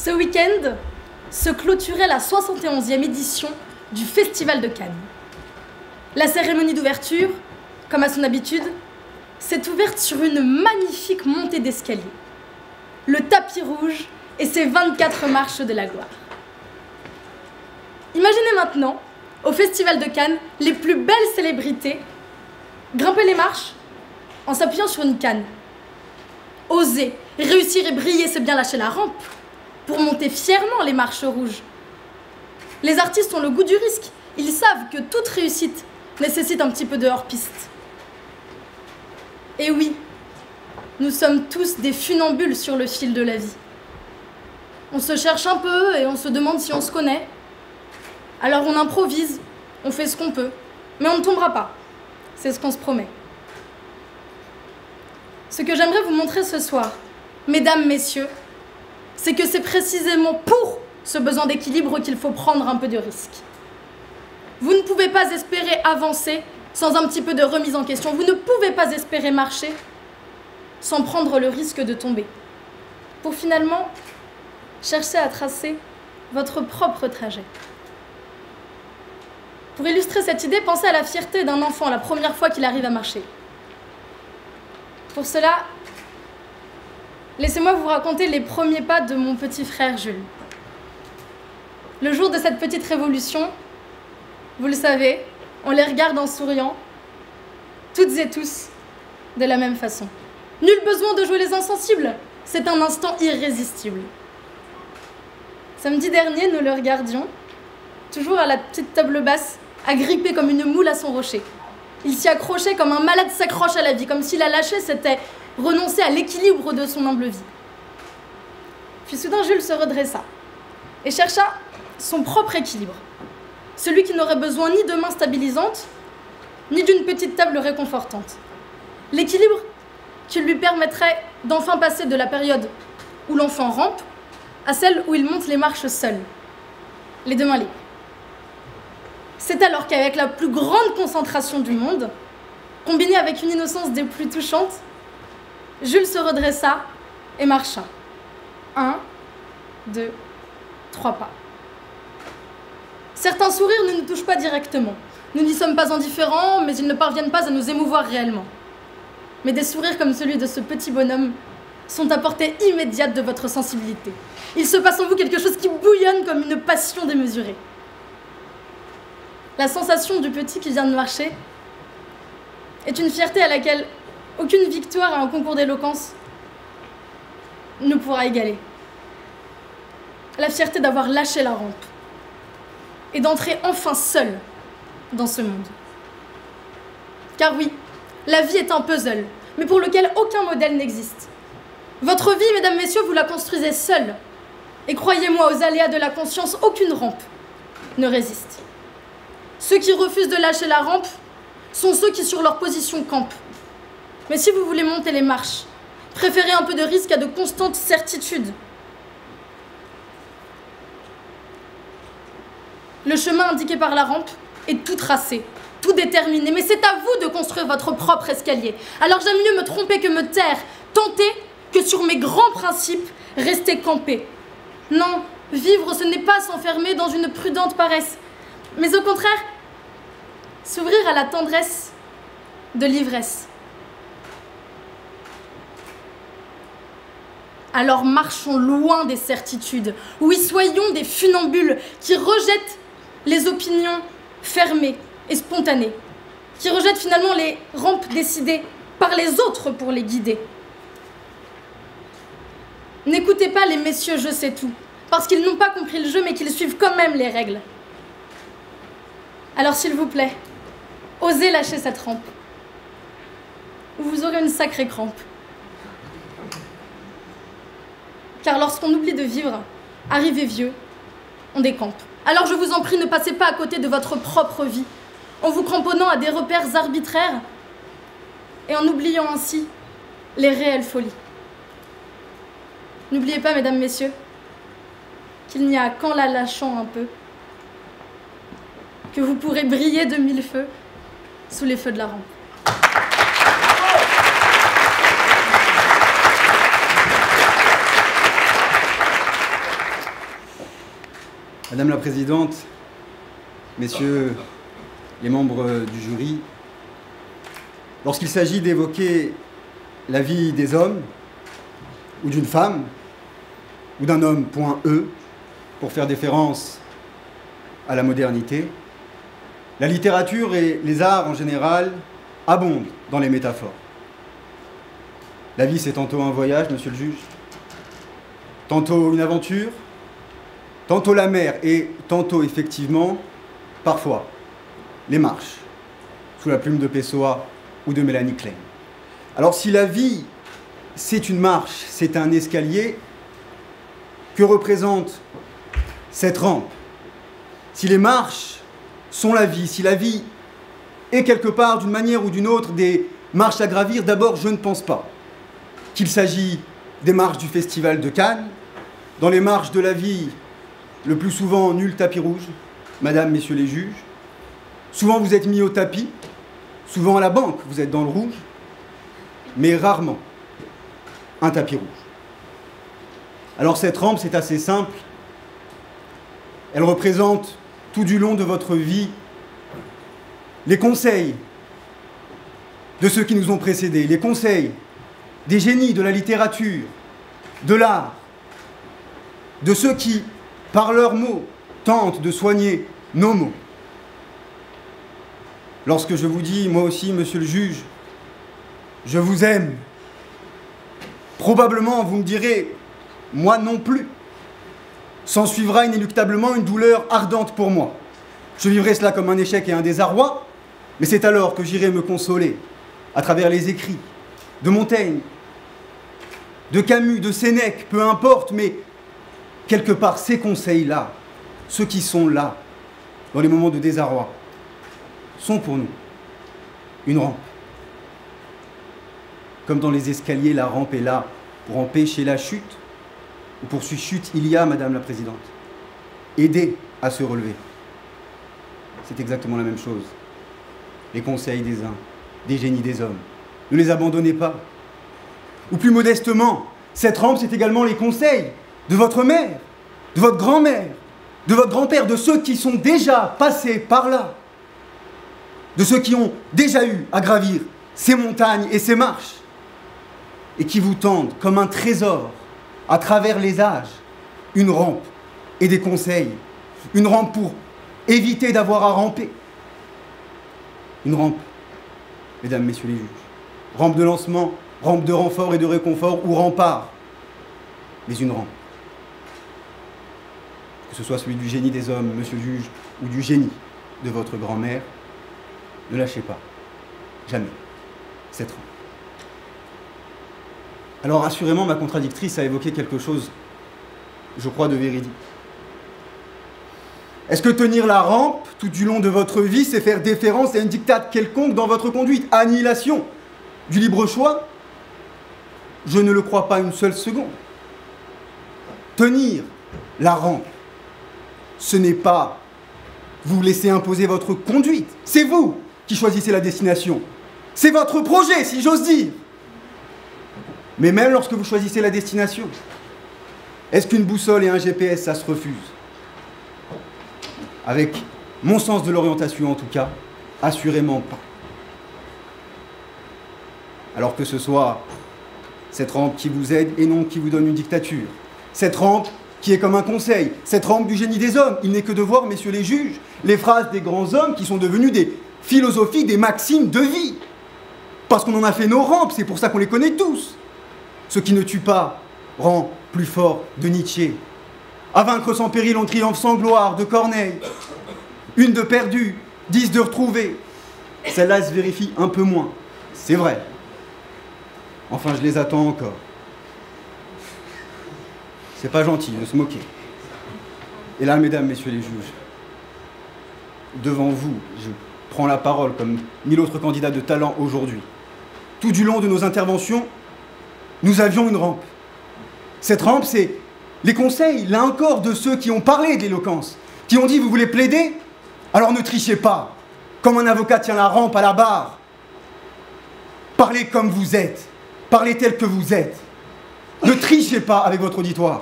Ce week-end se clôturait la 71e édition du Festival de Cannes. La cérémonie d'ouverture, comme à son habitude, s'est ouverte sur une magnifique montée d'escalier. Le tapis rouge et ses 24 marches de la gloire. Imaginez maintenant, au Festival de Cannes, les plus belles célébrités grimper les marches en s'appuyant sur une canne. Oser, réussir et briller, c'est bien lâcher la rampe pour monter fièrement les marches rouges. Les artistes ont le goût du risque. Ils savent que toute réussite nécessite un petit peu de hors-piste. Et oui, nous sommes tous des funambules sur le fil de la vie. On se cherche un peu et on se demande si on se connaît. Alors on improvise, on fait ce qu'on peut, mais on ne tombera pas. C'est ce qu'on se promet. Ce que j'aimerais vous montrer ce soir, mesdames, messieurs, c'est que c'est précisément pour ce besoin d'équilibre qu'il faut prendre un peu de risque. Vous ne pouvez pas espérer avancer sans un petit peu de remise en question. Vous ne pouvez pas espérer marcher sans prendre le risque de tomber. Pour finalement chercher à tracer votre propre trajet. Pour illustrer cette idée, pensez à la fierté d'un enfant la première fois qu'il arrive à marcher. Pour cela, laissez-moi vous raconter les premiers pas de mon petit frère Jules. Le jour de cette petite révolution, vous le savez, on les regarde en souriant, toutes et tous, de la même façon. Nul besoin de jouer les insensibles, c'est un instant irrésistible. Samedi dernier, nous le regardions, toujours à la petite table basse, agrippé comme une moule à son rocher. Il s'y accrochait comme un malade s'accroche à la vie, comme s'il la lâchait, c'était renoncer à l'équilibre de son humble vie. Puis soudain, Jules se redressa et chercha son propre équilibre. Celui qui n'aurait besoin ni de mains stabilisantes, ni d'une petite table réconfortante. L'équilibre qui lui permettrait d'enfin passer de la période où l'enfant rampe à celle où il monte les marches seul, les deux mains libres. C'est alors qu'avec la plus grande concentration du monde, combinée avec une innocence des plus touchantes, Jules se redressa et marcha. 1, 2, 3 pas. Certains sourires ne nous touchent pas directement. Nous n'y sommes pas indifférents, mais ils ne parviennent pas à nous émouvoir réellement. Mais des sourires comme celui de ce petit bonhomme sont à portée immédiate de votre sensibilité. Il se passe en vous quelque chose qui bouillonne comme une passion démesurée. La sensation du petit qui vient de marcher est une fierté à laquelle aucune victoire à un concours d'éloquence ne pourra égaler. La fierté d'avoir lâché la rampe et d'entrer enfin seul dans ce monde. Car oui, la vie est un puzzle, mais pour lequel aucun modèle n'existe. Votre vie, mesdames, messieurs, vous la construisez seule. Et croyez-moi, aux aléas de la conscience, aucune rampe ne résiste. Ceux qui refusent de lâcher la rampe sont ceux qui, sur leur position, campent. Mais si vous voulez monter les marches, préférez un peu de risque à de constantes certitudes. Le chemin indiqué par la rampe est tout tracé, tout déterminé, mais c'est à vous de construire votre propre escalier. Alors j'aime mieux me tromper que me taire, tenter que sur mes grands principes, rester campé. Non, vivre, ce n'est pas s'enfermer dans une prudente paresse, mais au contraire, s'ouvrir à la tendresse de l'ivresse. Alors marchons loin des certitudes. Oui, soyons des funambules qui rejettent les opinions fermées et spontanées, qui rejettent finalement les rampes décidées par les autres pour les guider. N'écoutez pas les messieurs je sais tout, parce qu'ils n'ont pas compris le jeu, mais qu'ils suivent quand même les règles. Alors s'il vous plaît, osez lâcher cette rampe, ou vous aurez une sacrée crampe. Car lorsqu'on oublie de vivre, arrivé vieux, on décampe. Alors je vous en prie, ne passez pas à côté de votre propre vie, en vous cramponnant à des repères arbitraires et en oubliant ainsi les réelles folies. N'oubliez pas, mesdames, messieurs, qu'il n'y a qu'en la lâchant un peu que vous pourrez briller de mille feux sous les feux de la rampe. Madame la Présidente, Messieurs les membres du jury, lorsqu'il s'agit d'évoquer la vie des hommes, ou d'une femme, ou d'un homme, point E, pour faire référence à la modernité, la littérature et les arts en général abondent dans les métaphores. La vie, c'est tantôt un voyage, monsieur le juge, tantôt une aventure, tantôt la mer et tantôt, effectivement, parfois, les marches, sous la plume de Pessoa ou de Mélanie Klein. Alors si la vie, c'est une marche, c'est un escalier, que représente cette rampe? Si les marches sont la vie, si la vie est quelque part, d'une manière ou d'une autre, des marches à gravir, d'abord, je ne pense pas qu'il s'agit des marches du Festival de Cannes. Dans les marches de la vie, le plus souvent, nul tapis rouge, Madame, Messieurs les juges. Souvent, vous êtes mis au tapis, souvent à la banque, vous êtes dans le rouge, mais rarement un tapis rouge. Alors cette rampe, c'est assez simple. Elle représente tout du long de votre vie les conseils de ceux qui nous ont précédés, les conseils des génies de la littérature, de l'art, de ceux qui, par leurs mots, tentent de soigner nos mots. Lorsque je vous dis, moi aussi, monsieur le juge, je vous aime, probablement vous me direz, moi non plus. S'en suivra inéluctablement une douleur ardente pour moi. Je vivrai cela comme un échec et un désarroi, mais c'est alors que j'irai me consoler à travers les écrits de Montaigne, de Camus, de Sénèque, peu importe, mais quelque part ces conseils-là, ceux qui sont là, dans les moments de désarroi, sont pour nous une rampe. Comme dans les escaliers, la rampe est là pour empêcher la chute, ou pour cette chute, il y a, Madame la Présidente, aider à se relever. C'est exactement la même chose. Les conseils des uns, des génies des hommes. Ne les abandonnez pas. Ou plus modestement, cette rampe, c'est également les conseils de votre mère, de votre grand-mère, de votre grand-père, de ceux qui sont déjà passés par là, de ceux qui ont déjà eu à gravir ces montagnes et ces marches, et qui vous tendent comme un trésor à travers les âges, une rampe et des conseils, une rampe pour éviter d'avoir à ramper, une rampe, mesdames, messieurs les juges, rampe de lancement, rampe de renfort et de réconfort ou rempart, mais une rampe. Que ce soit celui du génie des hommes, monsieur le juge, ou du génie de votre grand-mère, ne lâchez pas, jamais, cette rampe. Alors assurément, ma contradictrice a évoqué quelque chose, je crois, de véridique. Est-ce que tenir la rampe tout du long de votre vie, c'est faire déférence à une dictate quelconque dans votre conduite? Annihilation du libre choix? Je ne le crois pas une seule seconde. Tenir la rampe, ce n'est pas vous laisser imposer votre conduite. C'est vous qui choisissez la destination. C'est votre projet, si j'ose dire. Mais même lorsque vous choisissez la destination, est-ce qu'une boussole et un GPS, ça se refuse? Avec mon sens de l'orientation en tout cas, assurément pas. Alors que ce soit cette rampe qui vous aide et non qui vous donne une dictature. Cette rampe qui est comme un conseil. Cette rampe du génie des hommes. Il n'est que de voir, messieurs les juges, les phrases des grands hommes qui sont devenues des philosophies, des maximes de vie. Parce qu'on en a fait nos rampes, c'est pour ça qu'on les connaît tous. Ce qui ne tue pas rend plus fort de Nietzsche. À vaincre sans péril, on triomphe sans gloire de Corneille. Une de perdue, 10 de retrouvée. Celle-là se vérifie un peu moins, c'est vrai. Enfin, je les attends encore. C'est pas gentil de se moquer. Et là, mesdames, messieurs les juges, devant vous, je prends la parole comme 1000 autres candidats de talent aujourd'hui. Tout du long de nos interventions, nous avions une rampe. Cette rampe, c'est les conseils, là encore, de ceux qui ont parlé de l'éloquence, qui ont dit, vous voulez plaider? Alors ne trichez pas, comme un avocat tient la rampe à la barre. Parlez comme vous êtes, parlez tel que vous êtes. Ne trichez pas avec votre auditoire.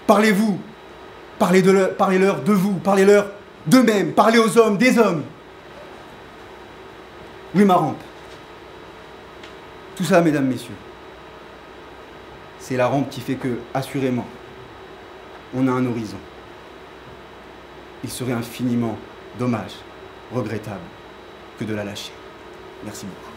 Parlez-vous Parlez-leur de vous, parlez-leur d'eux-mêmes, parlez aux hommes, des hommes. Oui, ma rampe. Tout ça, mesdames, messieurs, c'est la rampe qui fait que, assurément, on a un horizon. Il serait infiniment dommage, regrettable, que de la lâcher. Merci beaucoup.